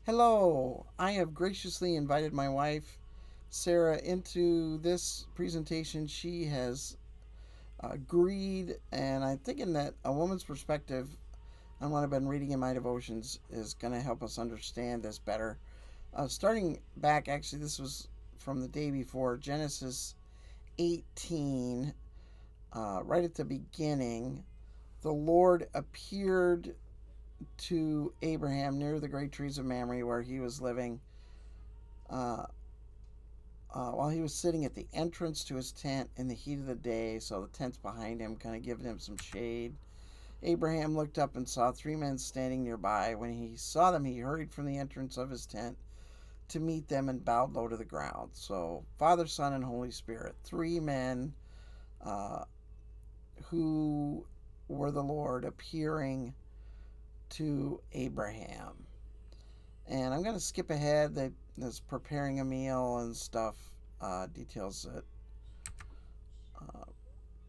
Hello, I have graciously invited my wife, Sarah, into this presentation. She has agreed, and I'm thinking that a woman's perspective on what I've been reading in my devotions is going to help us understand this better. Starting back, actually, this was from the day before, Genesis 18, right at the beginning. The Lord appeared to Abraham near the great trees of Mamre where he was living. Uh, while he was sitting at the entrance to his tent in the heat of the day, so the tent's behind him, kind of giving him some shade. Abraham looked up and saw three men standing nearby. When he saw them, he hurried from the entrance of his tent to meet them and bowed low to the ground. So, Father, Son, and Holy Spirit, three men uh, who were the Lord appearing to Abraham. And I'm going to skip ahead. There's preparing a meal and stuff, details that uh,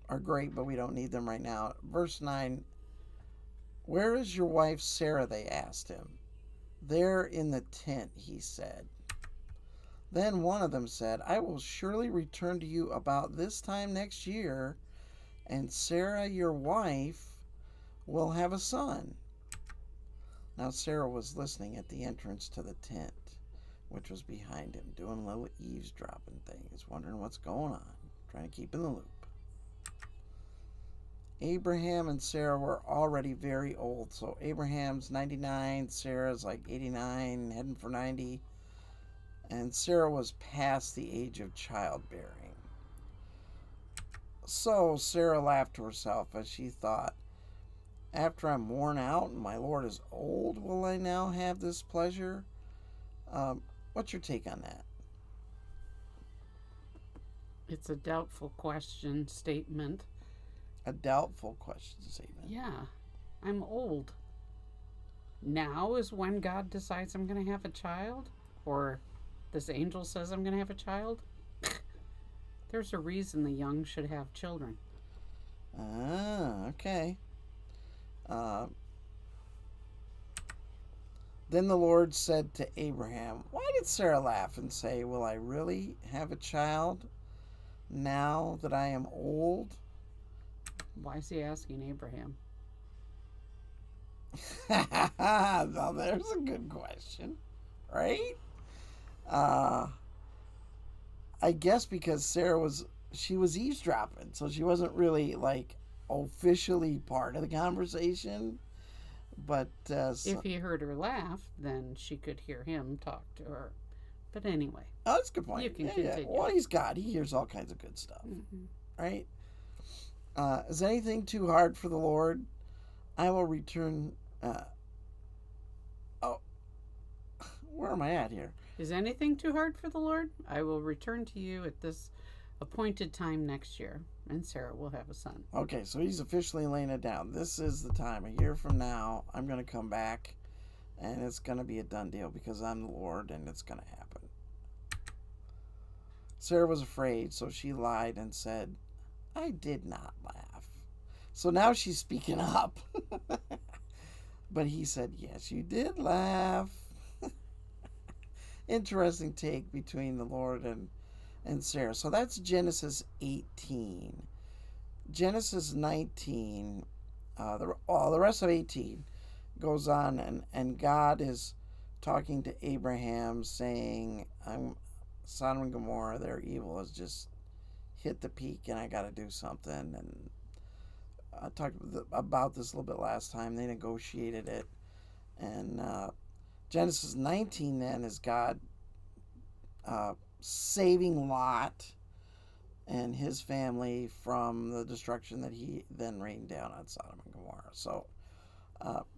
are great, but we don't need them right now. Verse 9, where is your wife Sarah? They asked him. There in the tent, he said. Then one of them said, I will surely return to you about this time next year, and Sarah, your wife, will have a son. Now Sarah was listening at the entrance to the tent, which was behind him, doing a little eavesdropping things, wondering what's going on, trying to keep in the loop. Abraham and Sarah were already very old. So Abraham's 99, Sarah's like 89, heading for 90. And Sarah was past the age of childbearing. So Sarah laughed to herself as she thought, after I'm worn out and my Lord is old, will I now have this pleasure? What's your take on that? It's a doubtful question statement. A doubtful question statement. Yeah, I'm old. Now is when God decides I'm going to have a child? Or this angel says I'm going to have a child? There's a reason the young should have children. Ah, okay. Uh, Then the Lord said to Abraham, why did Sarah laugh and say, will I really have a child now that I am old? Why is he asking Abraham? Now there's a good question, right? Uh, I guess because she was eavesdropping, so she wasn't really like officially part of the conversation. But If he heard her laugh, then she could hear him talk to her. But anyway, oh, that's a good you point. can Yeah, yeah. continue. Well, he's God. He hears all kinds of good stuff, Mm-hmm. right? Is anything too hard for the Lord? I will return. Oh, where am I at here? Is anything too hard for the Lord? I will return to you at this appointed time next year, and Sarah will have a son. Okay, so he's officially laying it down. This is the time. A year from now, I'm going to come back, and it's going to be a done deal because I'm the Lord, and it's going to happen. Sarah was afraid, so she lied and said, I did not laugh. So now she's speaking up. But he said, yes, you did laugh. Interesting take between the Lord and Sarah. So that's Genesis 18. Genesis 19, the rest of 18 goes on, and God is talking to Abraham, saying, I'm Sodom and Gomorrah, their evil has just hit the peak, and I got to do something. And I talked about this a little bit last time. They negotiated it. And Genesis 19 then is God saving Lot and his family from the destruction that he then rained down on Sodom and Gomorrah. So,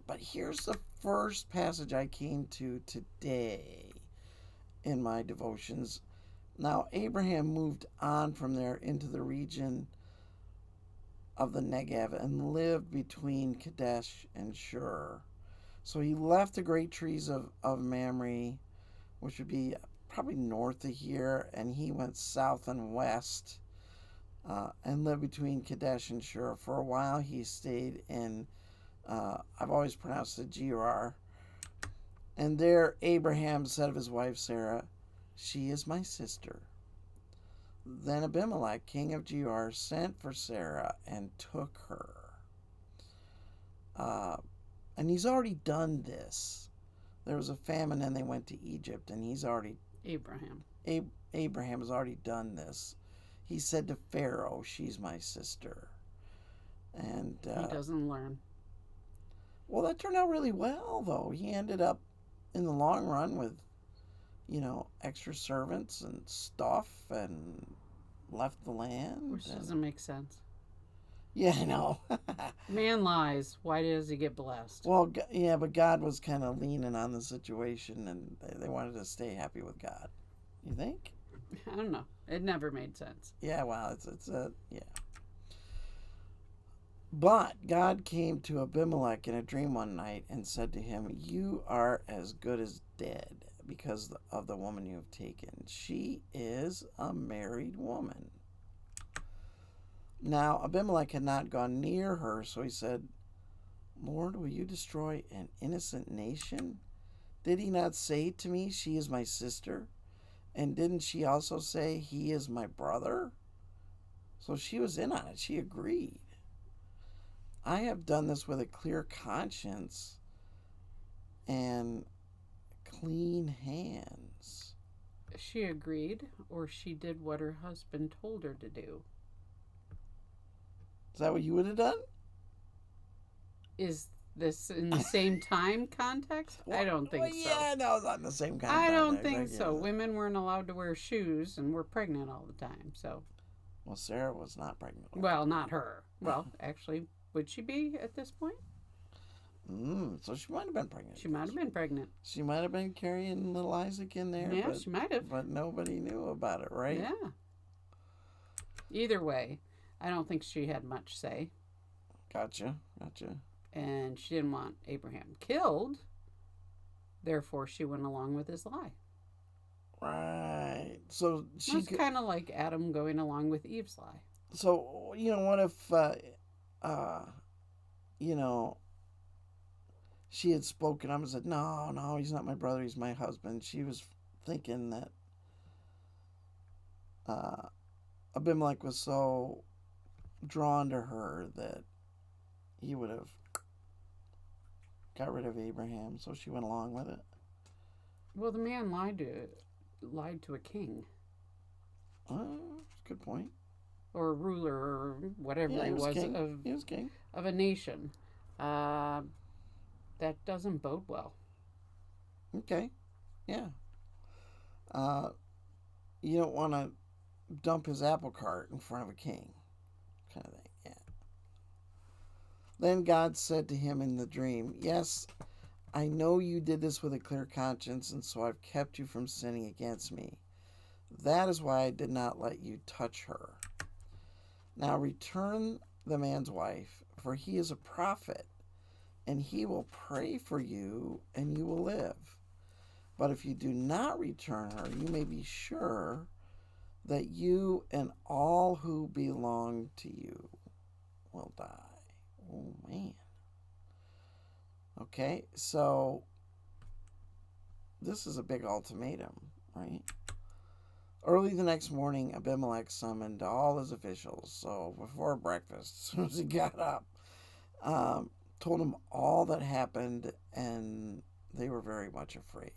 but here's the first passage I came to today in my devotions. Now, Abraham moved on from there into the region of the Negev and lived between Kadesh and Shur. So he left the great trees of Mamre, which would be probably north of here, and he went south and west and lived between Kadesh and Shur. For a while, he stayed in, I've always pronounced it Gerar, And there Abraham said of his wife Sarah, "She is my sister." Then Abimelech, king of Gerar, sent for Sarah and took her. Uh, and he's already done this. There was a famine and they went to Egypt, and Abraham. Abraham has already done this. He said to Pharaoh, "She's my sister." And He doesn't learn. well, that turned out really well, though. He ended up in the long run with, extra servants and stuff, and left the land. Which doesn't make sense. Yeah, I know. Man lies. Why does he get blessed? Well, yeah, but God was kind of leaning on the situation, and they wanted to stay happy with God. You think? I don't know. It never made sense. Yeah, well, yeah. But God came to Abimelech in a dream one night and said to him, "You are as good as dead because of the woman you have taken. She is a married woman." Now Abimelech had not gone near her, so he said, "Lord, will you destroy an innocent nation? Did he not say to me, 'She is my sister'? And didn't she also say, 'He is my brother'?" So she was in on it. She agreed. "I have done this with a clear conscience and clean hands." She agreed, or she did what her husband told her to do. Is that what you would have done? Is this in the same time context? I don't think so. Yeah, no, it's not in the same kind I of don't context. think so. Women weren't allowed to wear shoes and were pregnant all the time. So, Well, Sarah was not pregnant. well, not her. Well, actually, would she be at this point? So she might have been pregnant. She might have been pregnant. She might have been carrying little Isaac in there. Yeah, but, she might have. But nobody knew about it, right? Yeah. Either way, I don't think she had much say. Gotcha. And she didn't want Abraham killed. Therefore, she went along with his lie. Right. So she It's kind of like Adam going along with Eve's lie. So, what if, she had spoken up and said, no, he's not my brother, he's my husband. She was thinking that Abimelech was so drawn to her that he would have got rid of Abraham, so she went along with it. Well, the man lied to a king. Good point. Or a ruler, or whatever Yeah, he was king. He was king. of a nation. That doesn't bode well. Okay. Yeah. You don't want to dump his apple cart in front of a king, kind of thing. Yeah. Then God said to him in the dream, "Yes, I know you did this with a clear conscience, and so I've kept you from sinning against me. That is why I did not let you touch her. Now return the man's wife, for he is a prophet, and he will pray for you, and you will live. But if you do not return her, you may be sure that you and all who belong to you will die." Oh, man. Okay, so this is a big ultimatum, right? Early the next morning, Abimelech summoned all his officials. So before breakfast, as soon as he got up, told them all that happened, and they were very much afraid.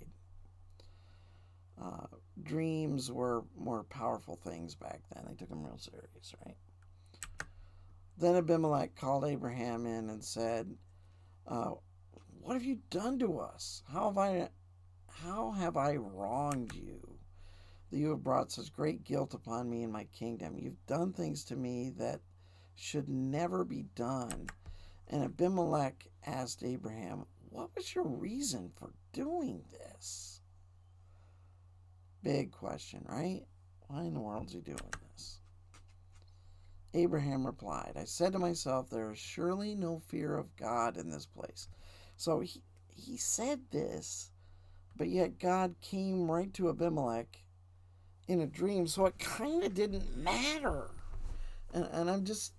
Dreams were more powerful things back then. They took them real serious, right? Then Abimelech called Abraham in and said, "What have you done to us? How have I wronged you, that you have brought such great guilt upon me and my kingdom? You've done things to me that should never be done." And Abimelech asked Abraham, "What was your reason for doing this?" Big question, right? Why in the world is he doing this? Abraham replied, "I said to myself, there is surely no fear of God in this place." So he said this, but yet God came right to Abimelech in a dream, so it kind of didn't matter. And I'm just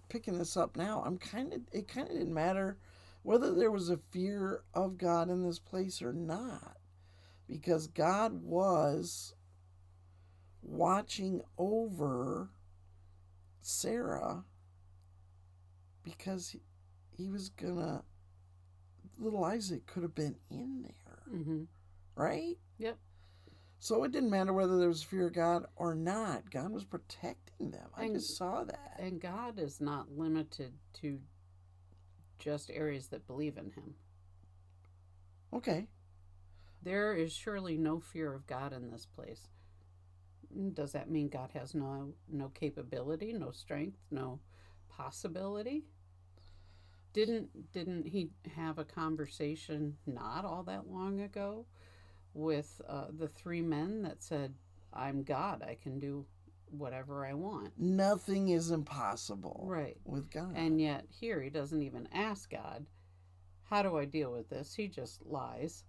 picking this up now. It kind of didn't matter whether there was a fear of God in this place or not, because God was watching over Sarah because he was gonna, little Isaac could have been in there, Mm-hmm. right? Yep. So it didn't matter whether there was fear of God or not. God was protecting them. I And- just saw that. And God is not limited to just areas that believe in Him. Okay. There is surely no fear of God in this place. Does that mean God has no capability, no strength, no possibility? Didn't he have a conversation not all that long ago with the three men that said, "I'm God. I can do whatever I want." Nothing is impossible Right. with God. And yet here he doesn't even ask God, "How do I deal with this?" He just lies.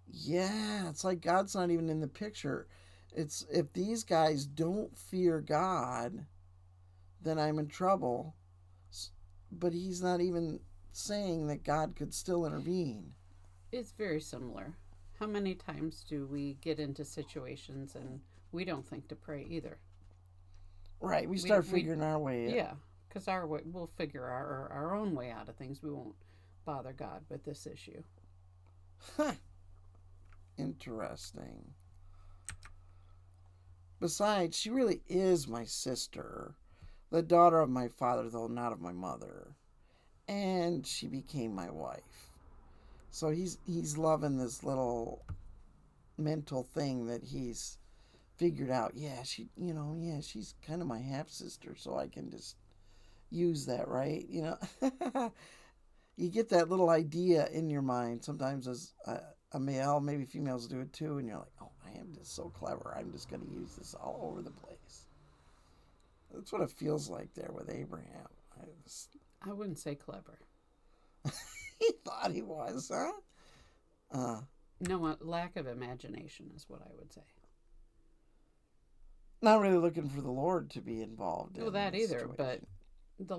Yeah, it's like God's not even in the picture. It's if these guys don't fear God, then I'm in trouble. But he's not even saying that God could still intervene. It's very similar. How many times do we get into situations and we don't think to pray either? Right, we start figuring our way out. Yeah, because we'll figure our own way out of things. We won't bother God with this issue. Huh. Interesting. Besides, she really is my sister, the daughter of my father, though not of my mother. And she became my wife. So he's loving this little mental thing that he's figured out. Yeah, she's kind of my half sister, so I can just use that, right? You get that little idea in your mind sometimes as a male, maybe females do it too, and you're like, oh, I am just so clever. I'm just going to use this all over the place. That's what it feels like there with Abraham. I wouldn't say clever. He thought he was, huh? No, lack of imagination is what I would say. Not really looking for the Lord to be involved in that this either, situation. but the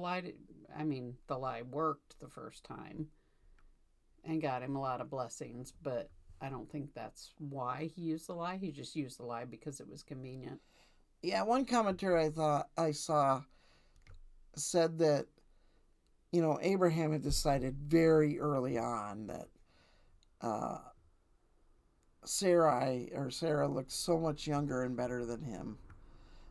lie worked the first time and got him a lot of blessings, but I don't think that's why he used the lie. He just used the lie because it was convenient. Yeah, one commentary I saw said that, Abraham had decided very early on that Sarah looked so much younger and better than him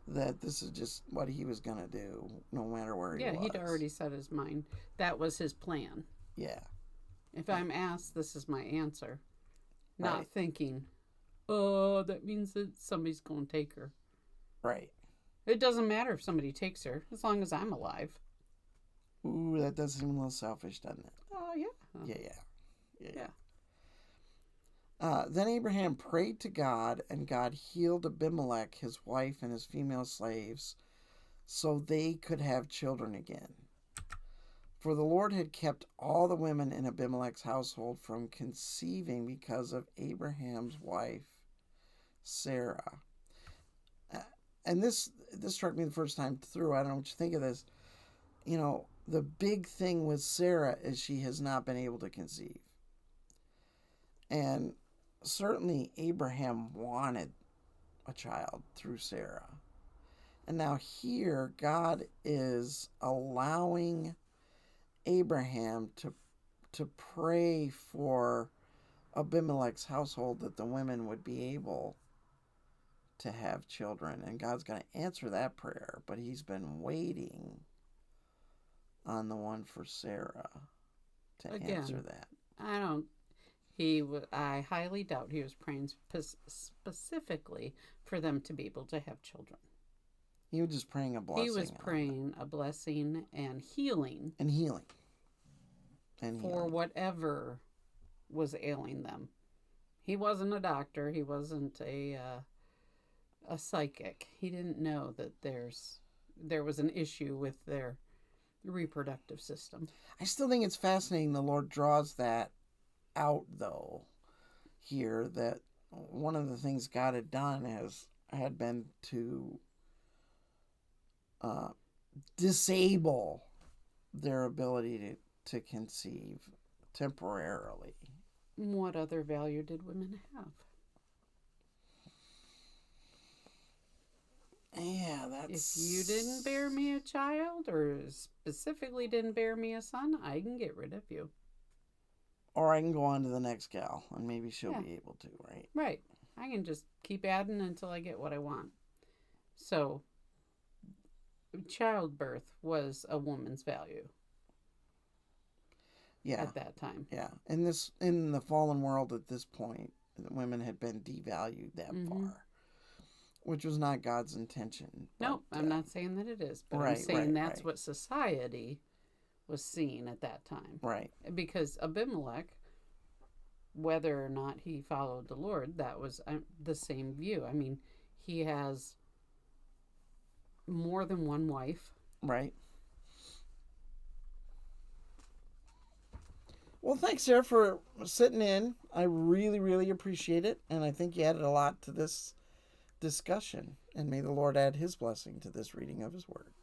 that this is just what he was going to do no matter where he was. Yeah, he'd already set his mind. That was his plan. Yeah. If I'm asked, this is my answer. Not Right. thinking, oh, that means that somebody's going to take her. Right. It doesn't matter if somebody takes her, as long as I'm alive. Ooh, that does seem a little selfish, doesn't it? Oh, yeah. Yeah. Then Abraham prayed to God, and God healed Abimelech, his wife, and his female slaves, so they could have children again. For the Lord had kept all the women in Abimelech's household from conceiving because of Abraham's wife, Sarah. And this struck me the first time through. I don't know what you think of this. The big thing with Sarah is she has not been able to conceive. And certainly Abraham wanted a child through Sarah. And now here God is allowing Abraham to pray for Abimelech's household that the women would be able to have children. And God's going to answer that prayer, but he's been waiting on the one for Sarah to answer that. I highly doubt he was praying specifically for them to be able to have children. He was just praying a blessing. He was praying a blessing and healing. And healing. For whatever was ailing them. He wasn't a doctor. He wasn't a psychic. He didn't know that there was an issue with their reproductive system. I still think it's fascinating the Lord draws that out, though, here, that one of the things God had done had been to disable their ability to conceive temporarily. What other value did women have? Yeah, that's... If you didn't bear me a child, or specifically didn't bear me a son, I can get rid of you. Or I can go on to the next gal, and maybe she'll Yeah. be able to, right? Right. I can just keep adding until I get what I want. So, childbirth was a woman's value Yeah, at that time. yeah. In the fallen world at this point, women had been devalued that far, which was not God's intention. No, but, I'm not saying that it is, but I'm right, saying that's right. what society was seeing at that time. Right. Because Abimelech, whether or not he followed the Lord, that was the same view. I mean, he has more than one wife. Right. Well, thanks, Sarah, for sitting in. I really, really appreciate it. And I think you added a lot to this discussion. And may the Lord add his blessing to this reading of his word.